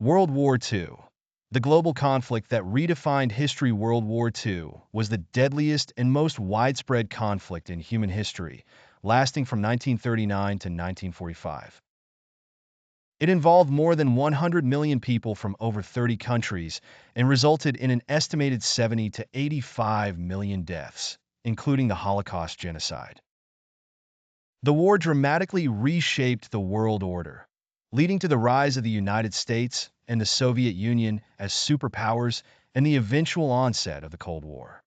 World War II. The global conflict that redefined history. World War II was the deadliest and most widespread conflict in human history, lasting from 1939 to 1945. It involved more than 100 million people from over 30 countries and resulted in an estimated 70 to 85 million deaths, including the Holocaust genocide. The war dramatically reshaped the world order, leading to the rise of the United States and the Soviet Union as superpowers and the eventual onset of the Cold War.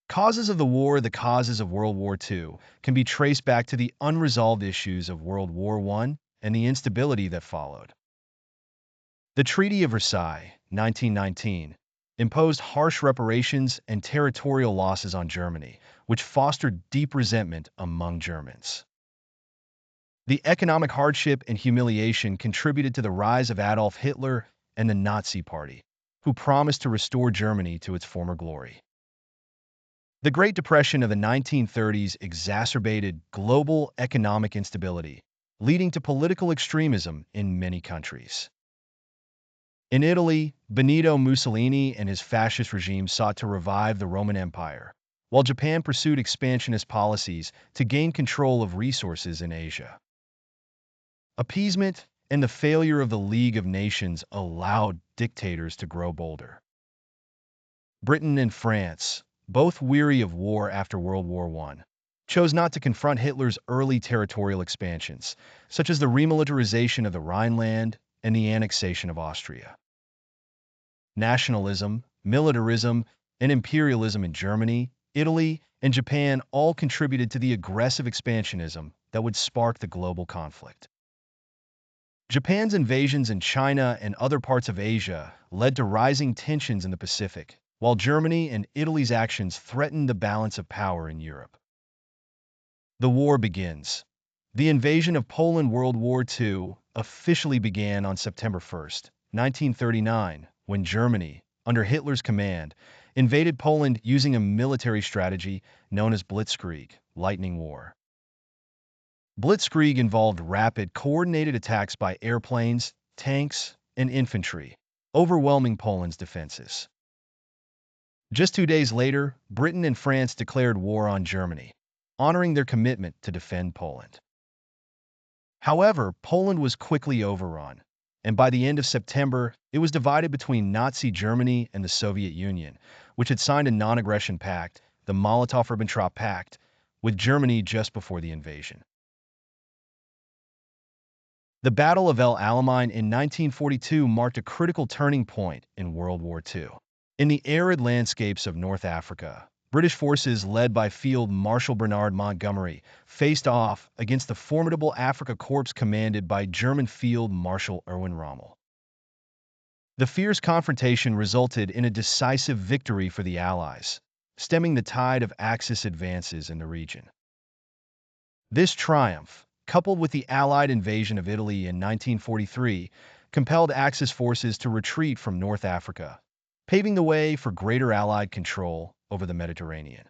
Causes of the war. The causes of World War II can be traced back to the unresolved issues of World War I and the instability that followed. The Treaty of Versailles, 1919, imposed harsh reparations and territorial losses on Germany, which fostered deep resentment among Germans. The economic hardship and humiliation contributed to the rise of Adolf Hitler and the Nazi Party, who promised to restore Germany to its former glory. The Great Depression of the 1930s exacerbated global economic instability, leading to political extremism in many countries. In Italy, Benito Mussolini and his fascist regime sought to revive the Roman Empire, while Japan pursued expansionist policies to gain control of resources in Asia. Appeasement and the failure of the League of Nations allowed dictators to grow bolder. Britain and France, both weary of war after World War I, chose not to confront Hitler's early territorial expansions, such as the remilitarization of the Rhineland and the annexation of Austria. Nationalism, militarism, and imperialism in Germany, Italy, and Japan all contributed to the aggressive expansionism that would spark the global conflict. Japan's invasions in China and other parts of Asia led to rising tensions in the Pacific, while Germany and Italy's actions threatened the balance of power in Europe. The war begins. The invasion of Poland. World War II officially began on September 1st, 1939, when Germany, under Hitler's command, invaded Poland using a military strategy known as blitzkrieg, lightning war. Blitzkrieg involved rapid, coordinated attacks by airplanes, tanks, and infantry, overwhelming Poland's defenses. Just 2 days later, Britain and France declared war on Germany, honoring their commitment to defend Poland. However, Poland was quickly overrun, and by the end of September, it was divided between Nazi Germany and the Soviet Union, which had signed a non-aggression pact, the Molotov-Ribbentrop Pact, with Germany just before the invasion. The Battle of El Alamein in 1942 marked a critical turning point in World War II. In the arid landscapes of North Africa, British forces led by Field Marshal Bernard Montgomery faced off against the formidable Afrika Korps commanded by German Field Marshal Erwin Rommel. The fierce confrontation resulted in a decisive victory for the Allies, stemming the tide of Axis advances in the region. This triumph, coupled with the Allied invasion of Italy in 1943, compelled Axis forces to retreat from North Africa, paving the way for greater Allied control over the Mediterranean.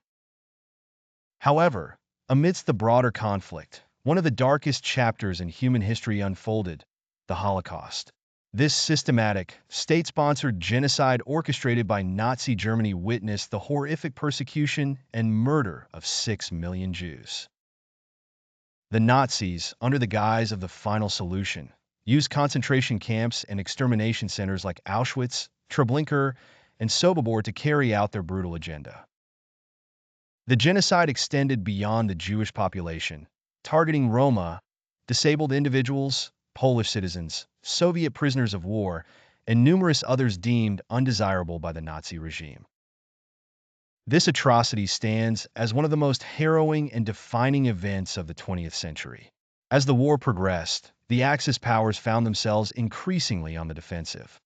However, amidst the broader conflict, one of the darkest chapters in human history unfolded: the Holocaust. This systematic, state-sponsored genocide orchestrated by Nazi Germany witnessed the horrific persecution and murder of 6 million Jews. The Nazis, under the guise of the final solution, used concentration camps and extermination centers like Auschwitz, Treblinka, and Sobibor to carry out their brutal agenda. The genocide extended beyond the Jewish population, targeting Roma, disabled individuals, Polish citizens, Soviet prisoners of war, and numerous others deemed undesirable by the Nazi regime. This atrocity stands as one of the most harrowing and defining events of the 20th century. As the war progressed, the Axis powers found themselves increasingly on the defensive.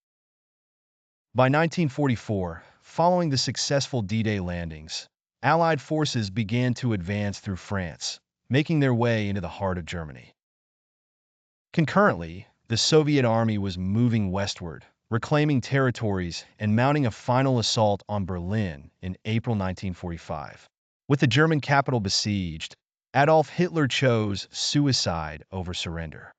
By 1944, following the successful D-Day landings, Allied forces began to advance through France, making their way into the heart of Germany. Concurrently, the Soviet army was moving westward, reclaiming territories and mounting a final assault on Berlin in April 1945. With the German capital besieged, Adolf Hitler chose suicide over surrender.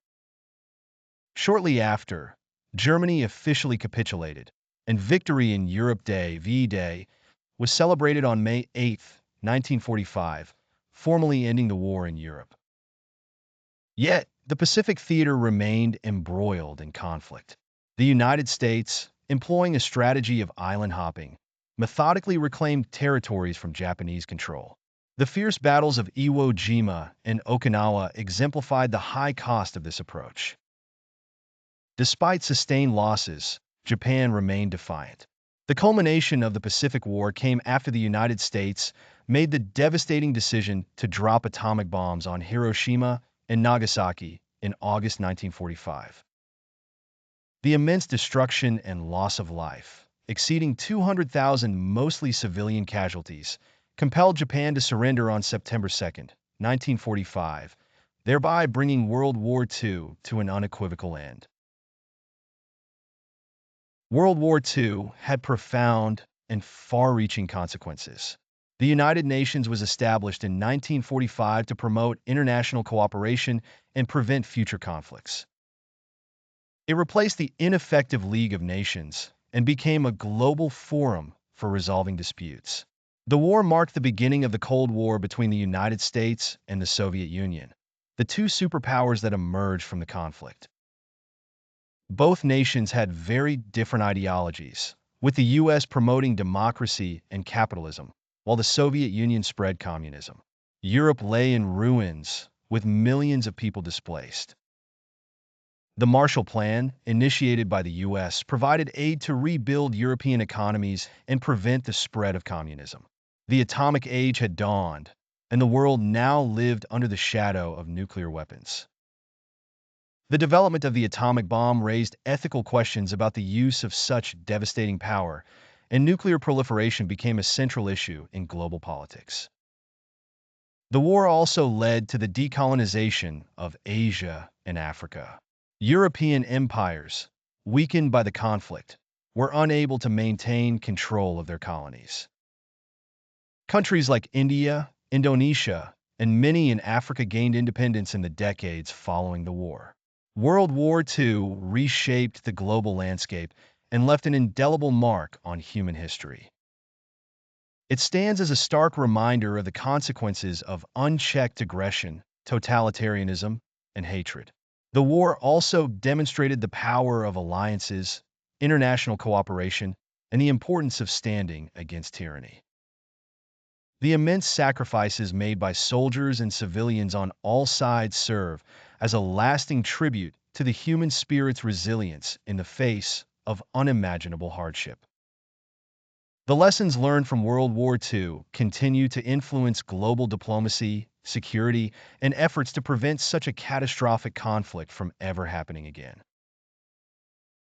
Shortly after, Germany officially capitulated, and victory in Europe Day, V-Day, was celebrated on May 8, 1945, formally ending the war in Europe. Yet, the Pacific theater remained embroiled in conflict. The United States, employing a strategy of island hopping, methodically reclaimed territories from Japanese control. The fierce battles of Iwo Jima and Okinawa exemplified the high cost of this approach. Despite sustained losses, Japan remained defiant. The culmination of the Pacific War came after the United States made the devastating decision to drop atomic bombs on Hiroshima and Nagasaki in August 1945. The immense destruction and loss of life, exceeding 200,000 mostly civilian casualties, compelled Japan to surrender on September 2, 1945, thereby bringing World War II to an unequivocal end. World War II had profound and far-reaching consequences. The United Nations was established in 1945 to promote international cooperation and prevent future conflicts. It replaced the ineffective League of Nations and became a global forum for resolving disputes. The war marked the beginning of the Cold War between the United States and the Soviet Union, the two superpowers that emerged from the conflict. Both nations had very different ideologies, with the US promoting democracy and capitalism, while the Soviet Union spread communism. Europe lay in ruins, with millions of people displaced. The Marshall Plan, initiated by the US, provided aid to rebuild European economies and prevent the spread of communism. The atomic age had dawned, and the world now lived under the shadow of nuclear weapons. The development of the atomic bomb raised ethical questions about the use of such devastating power, and nuclear proliferation became a central issue in global politics. The war also led to the decolonization of Asia and Africa. European empires, weakened by the conflict, were unable to maintain control of their colonies. Countries like India, Indonesia, and many in Africa gained independence in the decades following the war. World War II reshaped the global landscape and left an indelible mark on human history. It stands as a stark reminder of the consequences of unchecked aggression, totalitarianism, and hatred. The war also demonstrated the power of alliances, international cooperation, and the importance of standing against tyranny. The immense sacrifices made by soldiers and civilians on all sides serve as a lasting tribute to the human spirit's resilience in the face of unimaginable hardship. The lessons learned from World War II continue to influence global diplomacy, security, and efforts to prevent such a catastrophic conflict from ever happening again.